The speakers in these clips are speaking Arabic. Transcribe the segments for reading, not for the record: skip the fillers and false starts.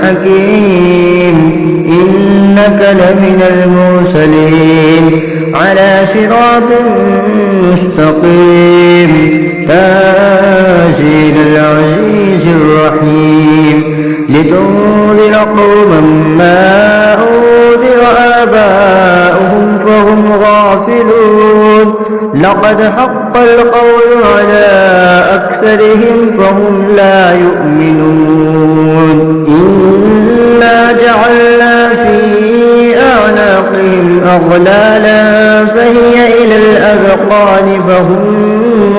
حكيم إنك لمن المرسلين على صراط مستقيم تنزيل العزيز الرحيم لتنذر قوما ما أنذر آباؤهم فهم غافلون لقد حق القول على أكثرهم فهم لا يؤمنون إنا جعلنا في أعناقهم أغلالا فهي إلى الأذقان فهم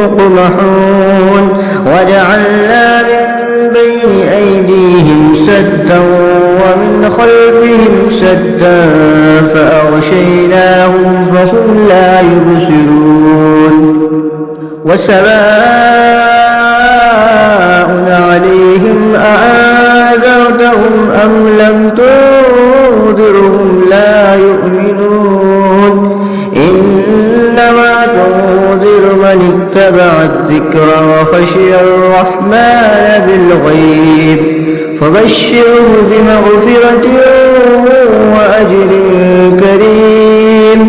مقمحون وجعلنا من بين أيديهم سدا ومن خلفهم سدا فأغشيناهم فهم لا يبصرون وسواء عليهم أأنذرتهم أم لم تنذرهم لا يؤمنون إنما تنذر من اتبع الذكر وخشي الرحمن بالغيب فبشره بمغفرة وأجر كريم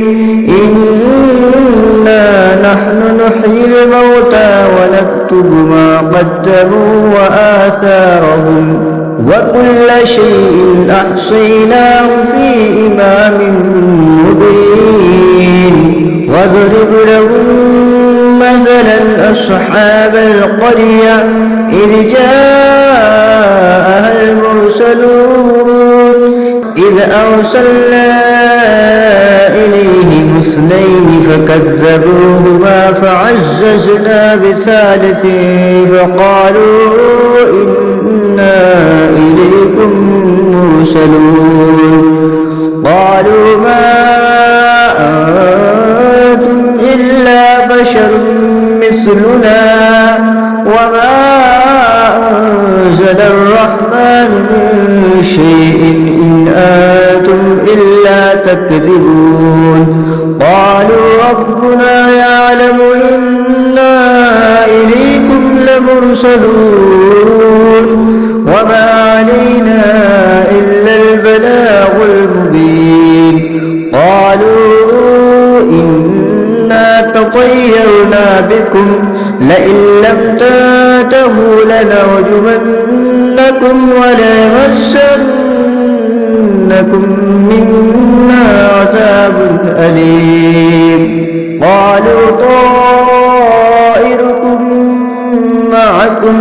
إنا نحن نحيي الموتى ونكتب ما قدموا وآثارهم وكل شيء أحصيناه في إمام مبين واضرب لهم مثلا أصحاب القرية إذ جاءها المرسلون إذ أرسلنا إليهم اثنين فكذبوهما فعززنا بثالث فقالوا إنا إليكم مرسلون قالوا ما أنتم إلا بشر مثلنا وما أنزل الرحمن من شيء إن أنتم إلا تكذبون قالوا ربنا يعلم إنا إليكم لمرسلون وما علينا إلا البلاغ المبين قالوا إنا تطيرنا بكم لئن لم تنتهوا لنرجمنكم وليمسنكم منا عذاب أليم قالوا طائركم معكم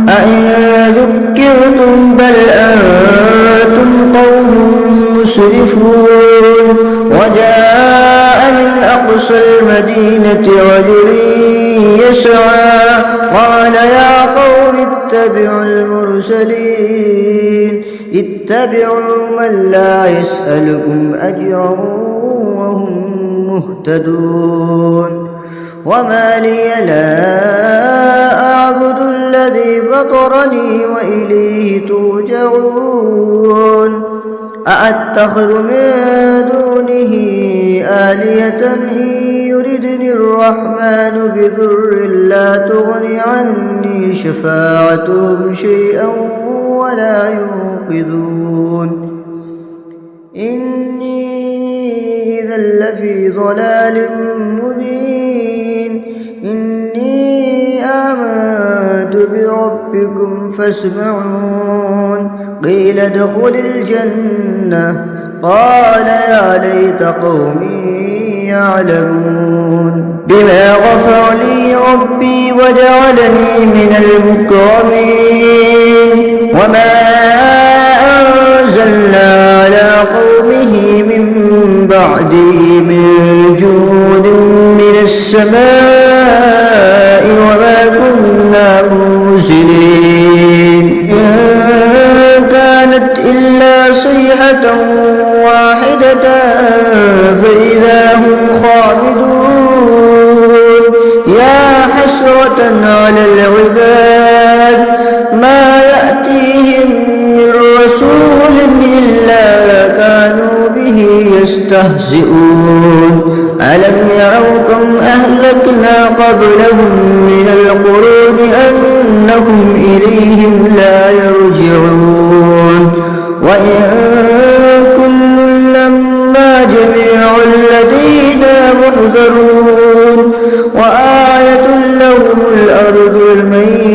أئن ذكرتم بل أنتم قوم مسرفون وجاء من أقصى المدينة رجل يسعى قال يا قوم اتبعوا المرسلين اتبعوا من لا يسألكم أجرا وهم مهتدون وما لي لا أعبد الذي فطرني وإليه ترجعون أأتخذ من دونه آلية إن يردني الرحمن بضر لا تغني عني شفاعتهم شيئا ولا ينقذون إني إذا لفي ضلال مبين إني آمنت بربكم فاسمعون قيل ادخل الجنة قال يا ليت قومي يعلمون بما غفر لي ربي وجعلني من المكرمين وما أنزلنا على قومه من بعده من جود من السماء وما كنا منزلين إن كانت إلا صيحة واحدة فإذا هم خامدون يا حسرة على العباد ما يأتيهم من رسول إلا كانوا به يستهزئون ألم يروا كم أهلكنا قبلهم من القرون أنهم إليهم لا يرجعون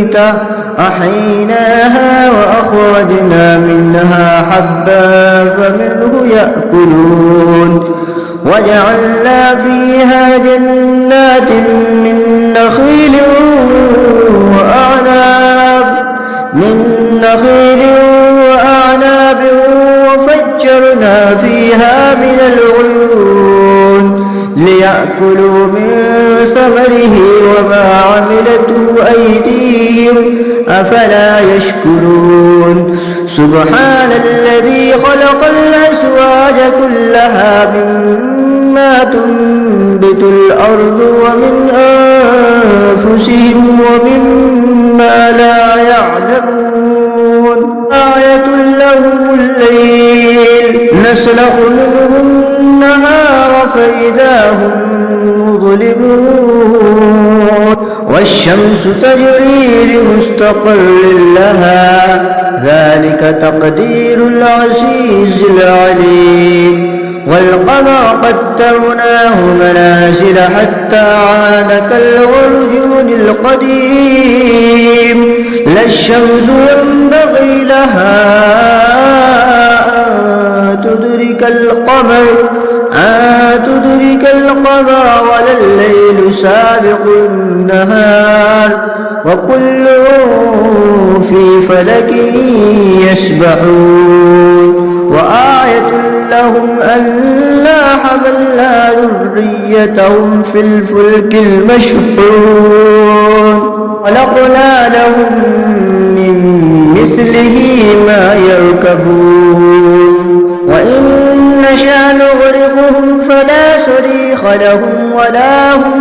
ميتة أحييناها وأخرجنا منها حبا فمنه يأكلون وجعلنا فيها جنات من نخيل وأعناب وفجرنا فيها من العيون ليأكلوا من ثمره وما عملته أيديهم أفلا يشكرون سبحان الذي خلق الأزواج كلها مما تنبت الأرض ومن أنفسهم ومما لا يعلمون آية لهم الليل نسلخ منه النهار فإذا هم مظلمون والشمس تجري لمستقر لها ذلك تقدير العزيز العليم والقمر قدرناه منازل حتى عاد كالعرجون القديم لا الشمس ينبغي لها أن تدرك القمر ولا الليل سابق النهار وكل في فلك يسبحون وآية لهم ألا حملنا ذريتهم في الفلك المشحون خلقنا لهم من مثله ما يركبون وإن نشأ نغرقهم فلا صريخ لهم ولا هم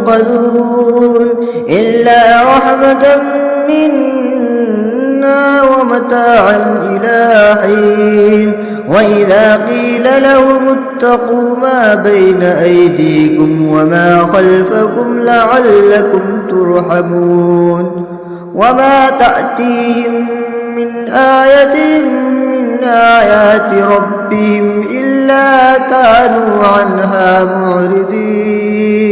ينقذون إلا رحمة منا ومتاعا إلى حين وإذا قيل لهم اتقوا ما بين أيديكم وما خلفكم لعلكم ترحمون وما تأتيهم من آية من آيات ربهم إلا كانوا عنها معرضين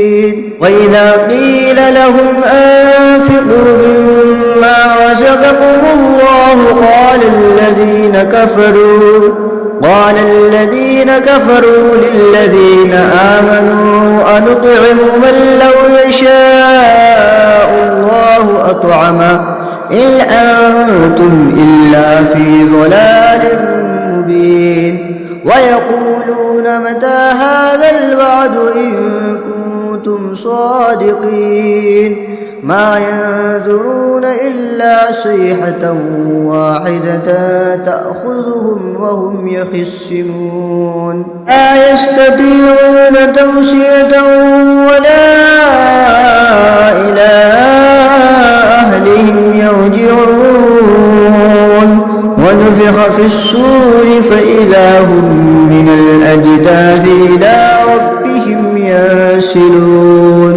وإذا قيل لهم أنفقوا مما رزقكم الله قال الذين كفروا للذين آمنوا أنطعم من لو يشاء الله أطعمه إن أنتم إلا في ضلال مبين ويقولون متى هذا الوعد إن كنتم صادقين ما ينظرون إلا صيحة واحدة تأخذهم وهم يخصمون لا يستطيعون توصية ولا إلى أهلهم يرجعون ونفخ في الصور فإذا هم من الأجداث إلى ربهم ينسلون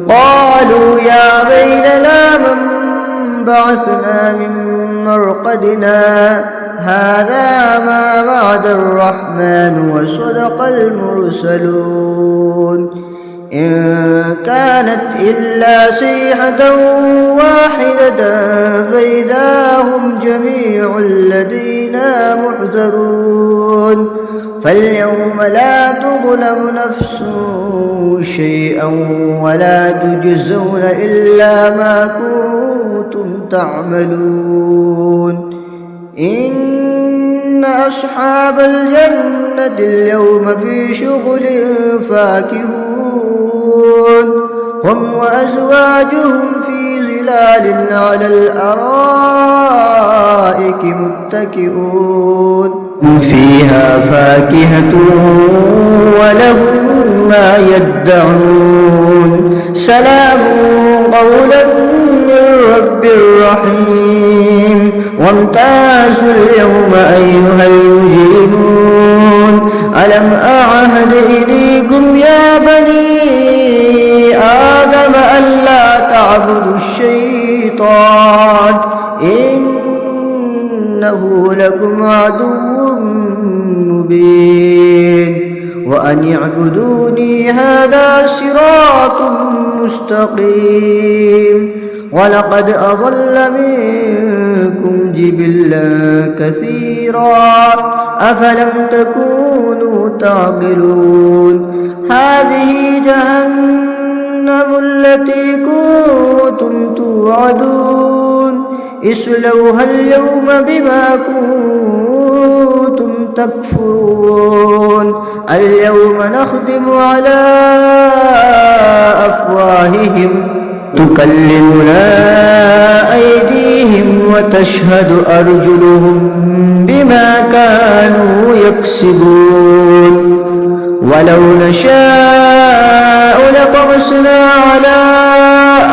قالوا يا ويلنا من بعثنا من مرقدنا هذا ما وعد الرحمن وصدق المرسلون إن كانت إلا صيحة واحدة فإذا هم جميع لدينا محضرون فاليوم لا تظلم نفس شيئا ولا تجزون إلا ما كنتم تعملون إن أصحاب الجنة اليوم في شغل فاكهون هم وأزواجهم في ظلال على الأرائك متكئون فيها فاكهة ولهم ما يدعون سلام قولا من رب رحيم وامتازوا اليوم أيها المجرمون ألم أعهد إليكم يا بني آدم ألا تعبدوا الشيطان إنه لكم عدو مبين وأن اعبدوني هذا صراط مستقيم ولقد أضل منكم جبلا كثيرا أفلم تكونوا تعقلون هذه جهنم التي كنتم توعدون اصلوها اليوم بما كنتم تكفرون اليوم نختم على أفواههم تكلمنا أيديهم وتشهد أرجلهم بما كانوا يكسبون ولو نشاء لطمسنا على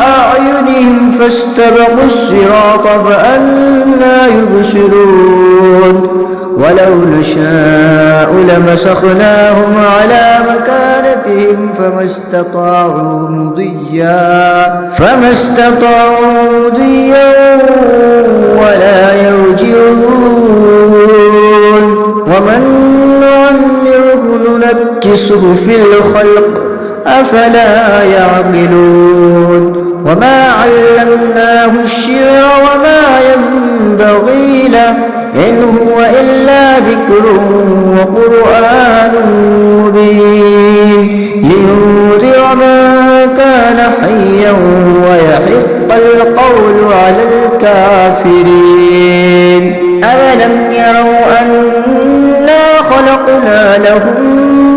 أعينهم فاستبقوا الصراط فأنى يبصرون ولو نشاء لمسخناهم على مكانتهم فما استطاعوا مضيا ولا يرجعون ومن نعمره ننكسه في الخلق أفلا يعقلون وما علمناه الشعر وما ينبغي له إن هو إلا ذكر وقرآن مبين لينذر من كان حيا ويحق القول على الكافرين أولم يروا أنا خلقنا لهم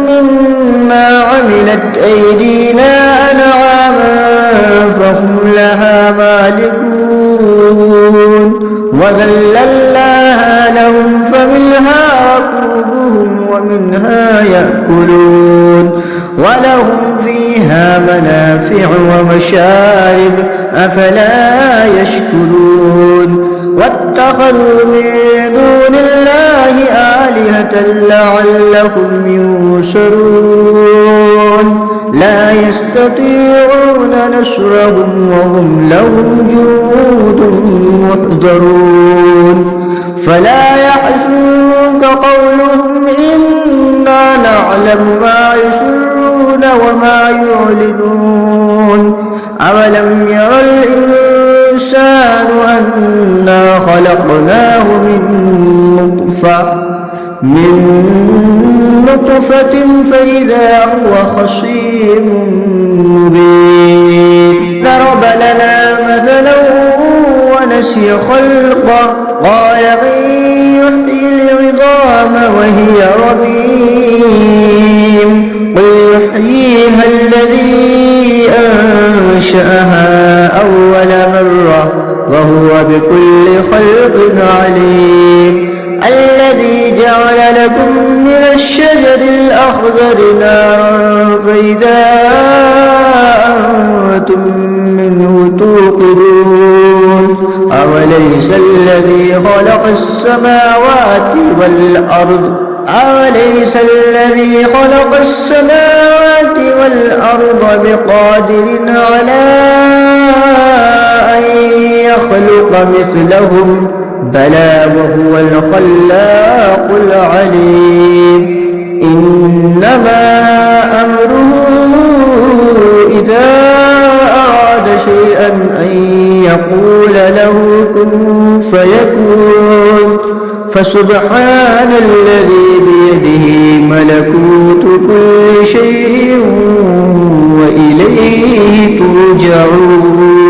مما عملت أيدينا أنعاما فهم لها مالكون وذللناها لهم فمنها ركوبهم ومنها يأكلون ولهم فيها منافع ومشارب أفلا يشكرون واتخذوا من دون الله آلهة لعلهم ينصرون لا يستطيعون نصرهم وهم لهم جند محضرون فلا يحزنك قولهم إنا نعلم ما يسرون وما يعلنون أولم ير الإنسان أنا خلقناه من نطفة فإذا هو خصيم مبين ضرب لنا مثلا ونسي خلقه قال من يحيي العظام وهي رميم قل يحييها الذي أنشأها أول مرة وهو بكل خلق عليم الذي جعل لكم من الشجر الأخضر نارا فإذا أنتم منه توقدون أوليس الذي خلق السماوات والأرض بقادر على أن يخلق مثلهم بلى وهو الخلاق العليم إنما أمره إذا أراد شيئا أن يقول له كن فيكون فسبحان الذي بيده ملكوت كل شيء وإليه ترجعون.